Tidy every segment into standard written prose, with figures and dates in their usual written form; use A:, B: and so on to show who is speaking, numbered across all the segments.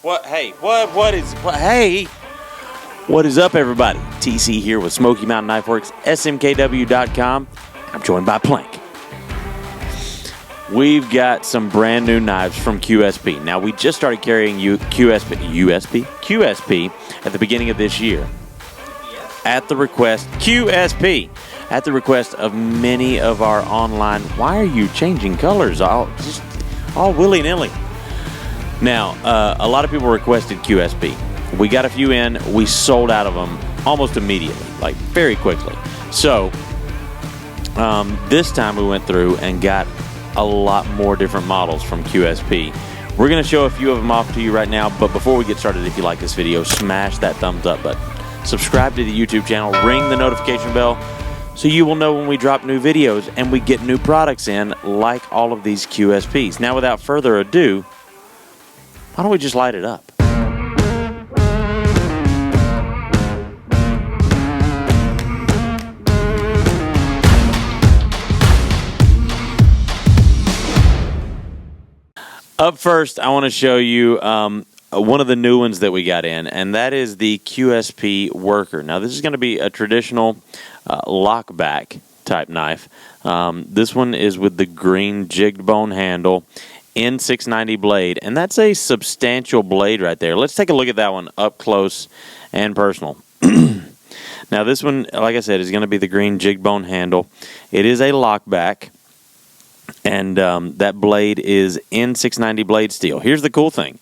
A: Hey, what is up, everybody? TC here with Smoky Mountain Knife Works, smkw.com. I'm joined by Plank. We've got some brand new knives from QSP. Now, we just started carrying QSP at the beginning of this year. At the request of many of our online. Why are you changing colors all willy-nilly? Now, a lot of people requested QSP. We got a few in. We sold out of them almost immediately, like very quickly. So this time we went through and got a lot more different models from QSP. We're going to show a few of them off to you right now, but before we get started, if you like this video, smash that thumbs up button. Subscribe to the YouTube channel, ring the notification bell, so you will know when we drop new videos and we get new products in, like all of these QSPs. Now, without further ado, why don't we just light it up? Up first, I want to show you one of the new ones that we got in, and that is the QSP Worker. Now, this is going to be a traditional lockback type knife. This one is with the green jigged bone handle, N690 blade, and that's a substantial blade right there. Let's take a look at that one up close and personal. Now, this one, like I said, is going to be the green jigged bone handle. It is a lockback. And that blade is N690 blade steel. Here's the cool thing.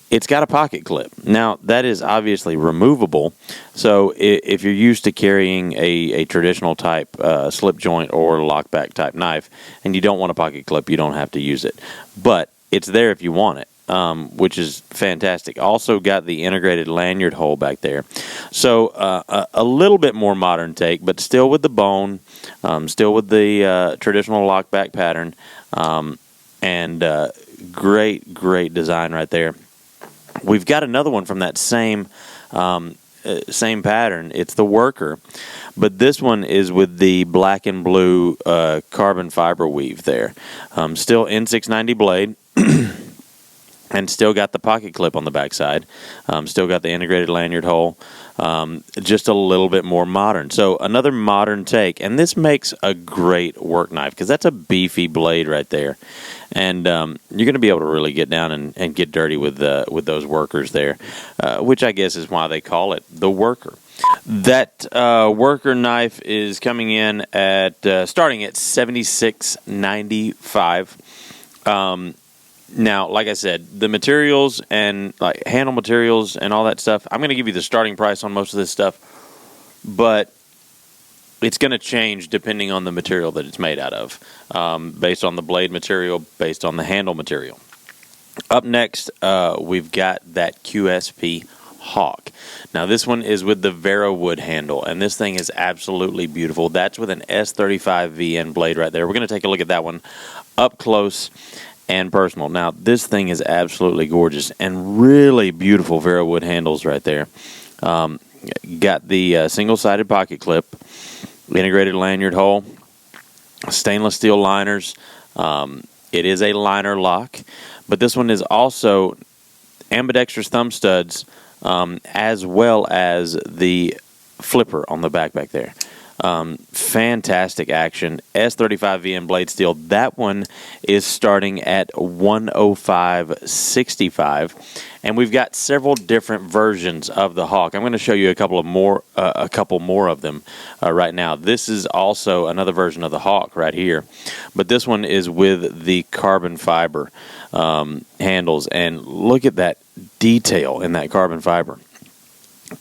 A: It's got a pocket clip. Now, that is obviously removable. So if you're used to carrying a traditional type slip joint or lockback type knife and you don't want a pocket clip, you don't have to use it. But it's there if you want it, which is fantastic. Also got the integrated lanyard hole back there. So a little bit more modern take, but still with the bone, still with the traditional lockback pattern, and great design right there. We've got another one from that same pattern. It's the Worker, but this one is with the black and blue carbon fiber weave there. Still N690 blade. And still got the pocket clip on the backside. Still got the integrated lanyard hole. Just a little bit more modern. So another modern take. And this makes a great work knife because that's a beefy blade right there. And you're going to be able to really get down and get dirty with those workers there, which I guess is why they call it the Worker. That Worker knife is coming in at starting at $76.95. Now, like I said, the materials and like handle materials and all that stuff, I'm going to give you the starting price on most of this stuff, but it's going to change depending on the material that it's made out of, based on the blade material, based on the handle material. Up next, we've got that QSP Hawk. Now, this one is with the Vera wood handle, and this thing is absolutely beautiful. That's with an S35VN blade right there. We're going to take a look at that one up close and personal. Now, this thing is absolutely gorgeous and really beautiful Vera wood handles right there. Got the single-sided pocket clip, integrated lanyard hole, stainless steel liners. It is a liner lock, but this one is also ambidextrous thumb studs, as well as the flipper on the back there. Fantastic action. S35VN blade steel. That one is starting at $105.65, and we've got several different versions of the Hawk. I'm going to show you a couple more of them right now. This is also another version of the Hawk right here, but this one is with the carbon fiber handles, and look at that detail in that carbon fiber.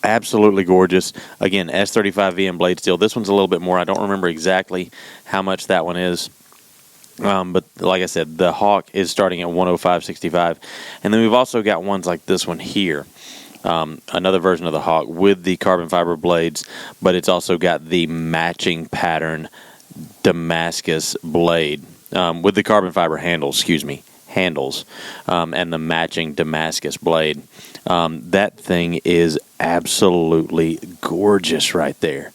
A: Absolutely gorgeous. Again, S35VN blade steel. This one's a little bit more. I don't remember exactly how much that one is. But like I said, the Hawk is starting at $105.65. And then we've also got ones like this one here. Another version of the Hawk with the carbon fiber blades, but it's also got the matching pattern Damascus blade with the carbon fiber handles, and the matching Damascus blade. That thing is absolutely gorgeous right there.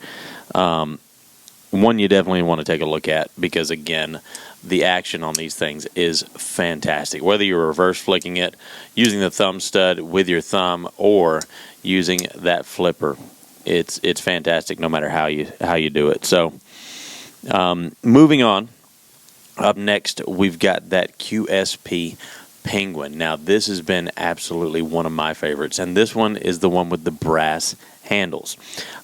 A: one you definitely want to take a look at, because again, the action on these things is fantastic. Whether you're reverse flicking it, using the thumb stud with your thumb, or using that flipper, it's fantastic no matter how you do it. So moving on, up next we've got that QSP Penguin. Now this has been absolutely one of my favorites, and this one is the one with the brass handles.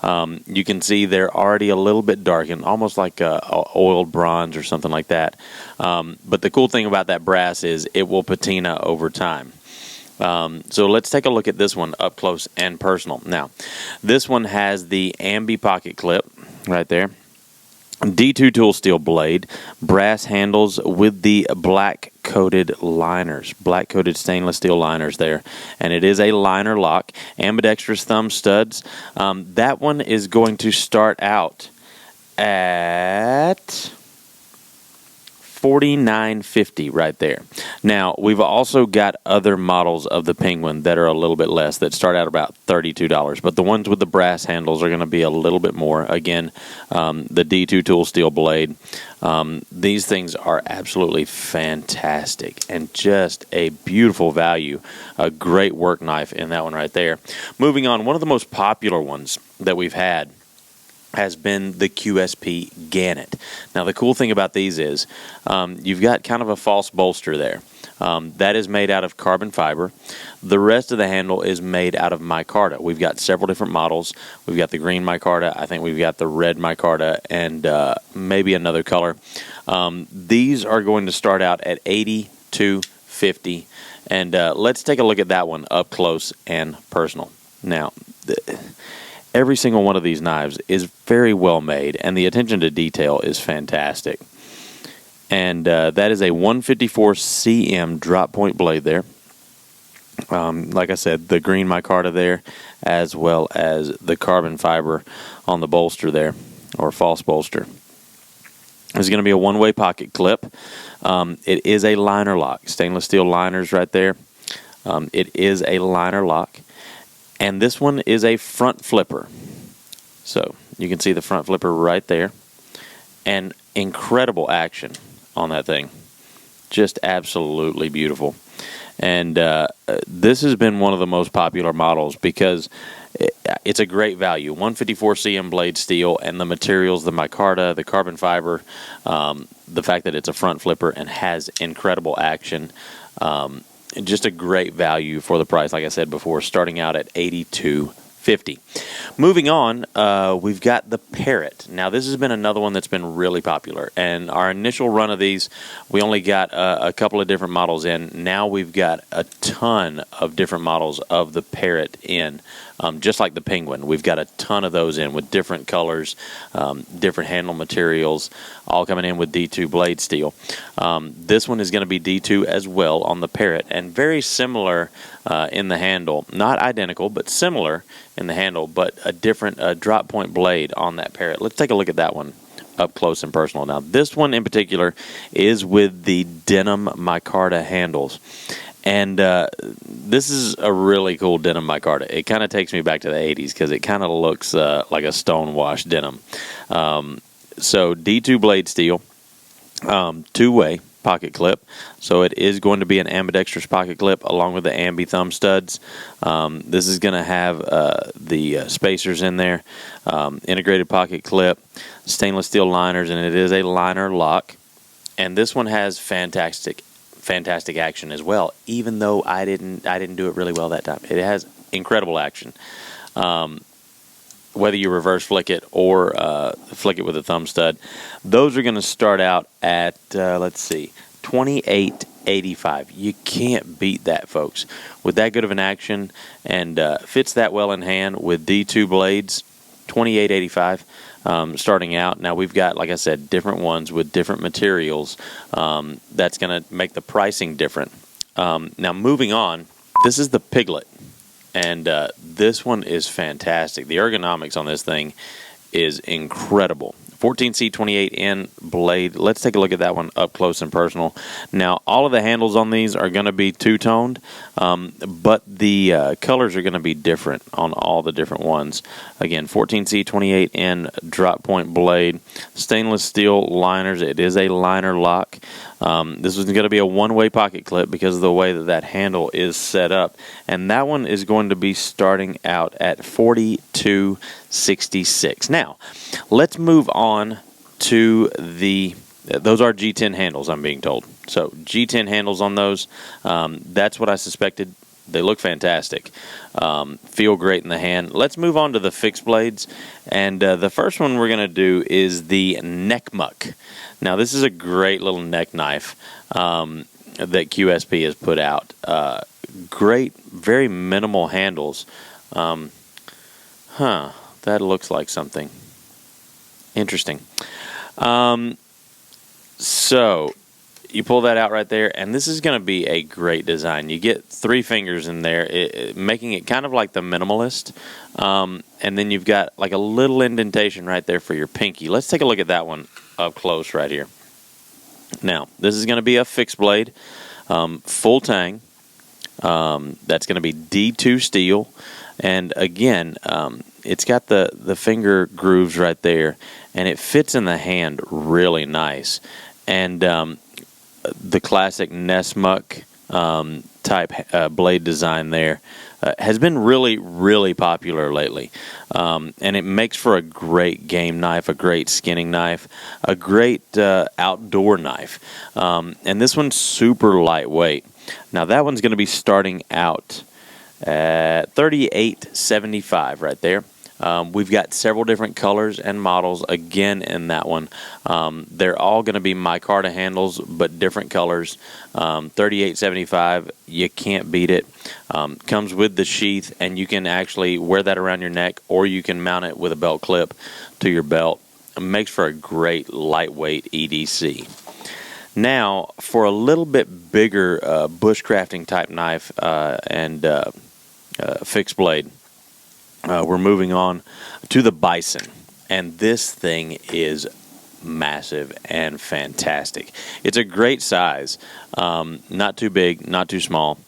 A: You can see they're already a little bit darkened, almost like oiled bronze or something like that. But the cool thing about that brass is it will patina over time. So let's take a look at this one up close and personal. Now, this one has the ambi pocket clip right there. D2 tool steel blade, brass handles with the black coated liners, black coated stainless steel liners there, and it is a liner lock, ambidextrous thumb studs. That one is going to start out at $49.50 right there. Now, we've also got other models of the Penguin that are a little bit less, that start out about $32, but the ones with the brass handles are going to be a little bit more. Again, the D2 tool steel blade. These things are absolutely fantastic and just a beautiful value. A great work knife in that one right there. Moving on, one of the most popular ones that we've had has been the QSP Gannet. Now, the cool thing about these is you've got kind of a false bolster there. That is made out of carbon fiber. The rest of the handle is made out of micarta. We've got several different models. We've got the green micarta. I think we've got the red micarta, and maybe another color. These are going to start out at $82.50, and let's take a look at that one up close and personal. Now, every single one of these knives is very well made, and the attention to detail is fantastic. And that is a 154 cm drop point blade there. Like I said, the green micarta there, as well as the carbon fiber on the bolster there, or false bolster. There's going to be a one-way pocket clip. It is a liner lock, stainless steel liners right there. It is a liner lock. And this one is a front flipper. So you can see the front flipper right there. And incredible action on that thing. Just absolutely beautiful. And this has been one of the most popular models because it's a great value. 154 cm blade steel, and the materials, the micarta, the carbon fiber, the fact that it's a front flipper and has incredible action. Just a great value for the price, like I said before, starting out at $82.50. Moving on, we've got the Parrot. Now, this has been another one that's been really popular. And our initial run of these, we only got a couple of different models in. Now we've got a ton of different models of the Parrot in. Just like the Penguin, we've got a ton of those in with different colors, different handle materials, all coming in with D2 blade steel. This one is going to be D2 as well on the Parrot, and very similar in the handle. Not identical, but similar in the handle, but a different drop point blade on that Parrot. Let's take a look at that one up close and personal. Now, this one in particular is with the denim micarta handles. And this is a really cool denim micarta. It kind of takes me back to the 80s because it kind of looks like a stone-wash denim. So D2 blade steel, two-way pocket clip. So it is going to be an ambidextrous pocket clip along with the ambi thumb studs. This is going to have the spacers in there, integrated pocket clip, stainless steel liners, and it is a liner lock. And this one has fantastic action as well, even though I didn't do it really well that time. It has incredible action. Whether you reverse flick it or flick it with a thumb stud, those are going to start out at let's see, $28.85. You can't beat that, folks. With that good of an action and fits that well in hand with D2 blades, $28.85. Starting out. Now we've got, like I said, different ones with different materials. That's going to make the pricing different. Now moving on, this is the Piglet, and this one is fantastic. The ergonomics on this thing is incredible. 14C28N blade. Let's take a look at that one up close and personal. Now, all of the handles on these are going to be two-toned, but the colors are going to be different on all the different ones. Again, 14C28N drop point blade, stainless steel liners. It is a liner lock. This is going to be a one-way pocket clip because of the way that handle is set up, and that one is going to be starting out at $42.66. Now, let's move on to those are G10 handles, I'm being told. So G10 handles on those. That's what I suspected. They look fantastic. Feel great in the hand. Let's move on to the fixed blades. And the first one we're going to do is the neck muck. Now, this is a great little neck knife that QSP has put out. Great, very minimal handles. That looks like something interesting. So you pull that out right there, and this is going to be a great design. You get 3 fingers in there, making it kind of like the minimalist. And then you've got like a little indentation right there for your pinky. Let's take a look at that one up close right here. Now, this is going to be a fixed blade, full tang. That's going to be D2 steel. And again, it's got the finger grooves right there, and it fits in the hand really nice. And the classic Nessmuck type blade design there has been really, really popular lately. And it makes for a great game knife, a great skinning knife, a great outdoor knife. And this one's super lightweight. Now, that one's going to be starting out at $38.75 right there. We've got several different colors and models again in that one. They're all going to be micarta handles, but different colors. $38.75, you can't beat it. Comes with the sheath, and you can actually wear that around your neck, or you can mount it with a belt clip to your belt. It makes for a great lightweight EDC. Now, for a little bit bigger bushcrafting type knife and fixed blade, we're moving on to the Bison, and this thing is massive and fantastic. It's a great size, not too big, not too small,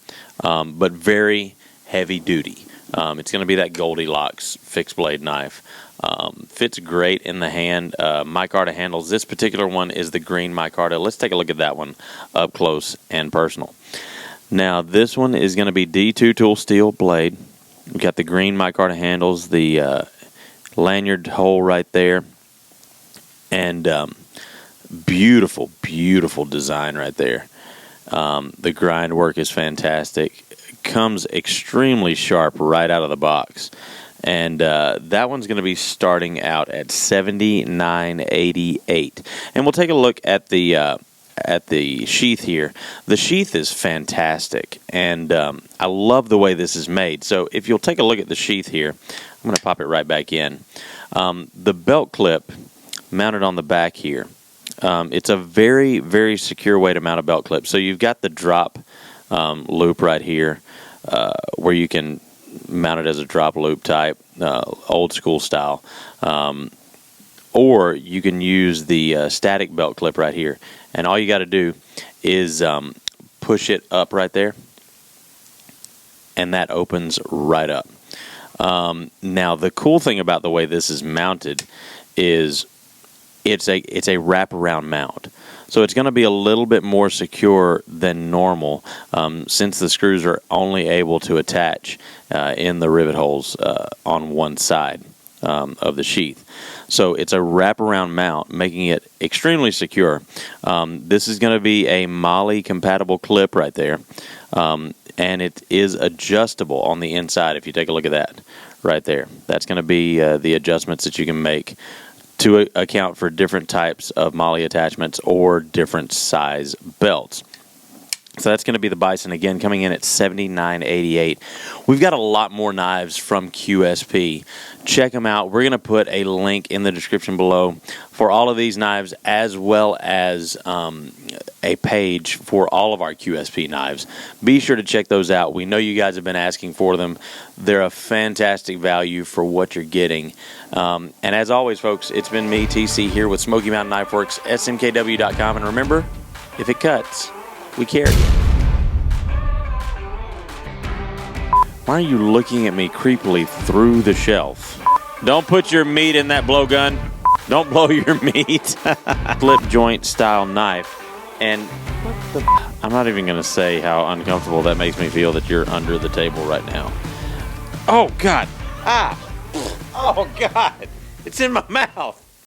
A: but very heavy duty. It's going to be that Goldilocks fixed blade knife. Fits great in the hand. Micarta handles. This particular one is the green micarta. Let's take a look at that one up close and personal. Now, this one is going to be D2 tool steel blade. We've got the green micarta handles, the lanyard hole right there, and beautiful, beautiful design right there. The grind work is fantastic. Comes extremely sharp right out of the box. And that one's going to be starting out at $79.88. And we'll take a look at the sheath here. The sheath is fantastic, and I love the way this is made. So if you'll take a look at the sheath here, I'm going to pop it right back in. The belt clip mounted on the back here. It's a very, very secure way to mount a belt clip. So you've got the drop loop right here where you can mount it as a drop loop type, old school style. Or you can use the static belt clip right here. And all you got to do is push it up right there, and that opens right up. Now, the cool thing about the way this is mounted is it's a wraparound mount. So it's going to be a little bit more secure than normal since the screws are only able to attach in the rivet holes on one side of the sheath. So it's a wraparound mount, making it extremely secure. This is going to be a MOLLE compatible clip right there, and it is adjustable on the inside. If you take a look at that right there, that's going to be the adjustments that you can make to account for different types of MOLLE attachments or different size belts. So that's going to be the Bison, again, coming in at $79.88. We've got a lot more knives from QSP. Check them out. We're going to put a link in the description below for all of these knives, as well as a page for all of our QSP knives. Be sure to check those out. We know you guys have been asking for them. They're a fantastic value for what you're getting. And as always, folks, it's been me, TC, here with Smoky Mountain Knife Works, smkw.com. And remember, if it cuts, we carry it. Why are you looking at me creepily through the shelf? Don't put your meat in that blowgun. Don't blow your meat. Flip joint style knife. And I'm not even going to say how uncomfortable that makes me feel that you're under the table right now. Oh, God. Ah. Oh, God. It's in my mouth.